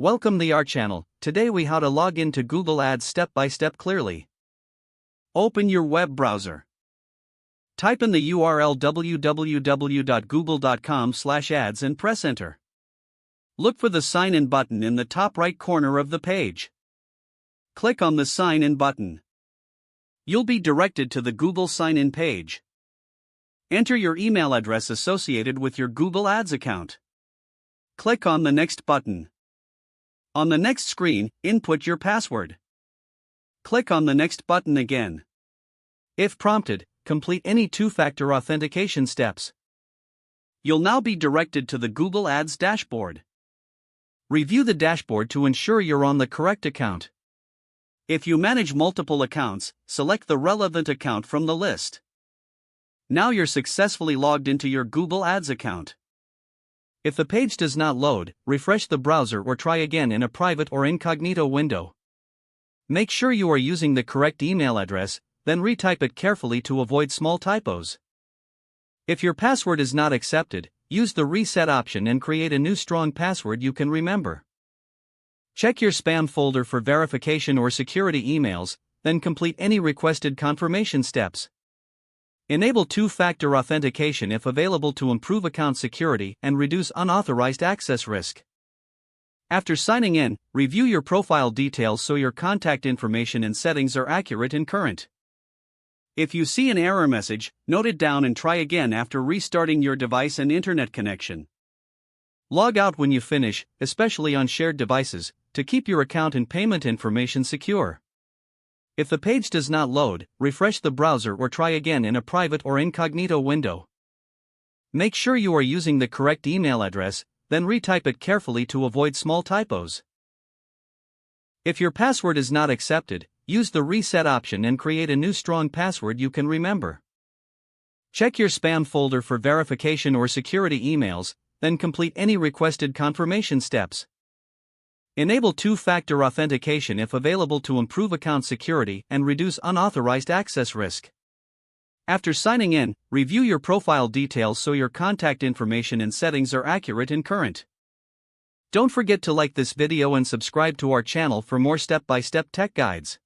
Welcome to our channel. Today we how to log into Google Ads step by step clearly. Open your web browser. Type in the URL www.google.com/ads and press enter. Look for the sign in button in the top right corner of the page. Click on the sign in button. You'll be directed to the Google sign in page. Enter your email address associated with your Google Ads account. Click on the next button. On the next screen, input your password. Click on the next button again. If prompted, complete any two-factor authentication steps. You'll now be directed to the Google Ads dashboard. Review the dashboard to ensure you're on the correct account. If you manage multiple accounts, select the relevant account from the list. Now you're successfully logged into your Google Ads account. If the page does not load, refresh the browser or try again in a private or incognito window. Make sure you are using the correct email address, then retype it carefully to avoid small typos. If your password is not accepted, use the reset option and create a new strong password you can remember. Check your spam folder for verification or security emails, then complete any requested confirmation steps. Enable two-factor authentication if available to improve account security and reduce unauthorized access risk. After signing in, review your profile details so your contact information and settings are accurate and current. If you see an error message, note it down and try again after restarting your device and internet connection. Log out when you finish, especially on shared devices, to keep your account and payment information secure. If the page does not load, refresh the browser or try again in a private or incognito window. Make sure you are using the correct email address, then retype it carefully to avoid small typos. If your password is not accepted, use the reset option and create a new strong password you can remember. Check your spam folder for verification or security emails, then complete any requested confirmation steps. Enable two-factor authentication if available to improve account security and reduce unauthorized access risk. After signing in, review your profile details so your contact information and settings are accurate and current. Don't forget to like this video and subscribe to our channel for more step-by-step tech guides.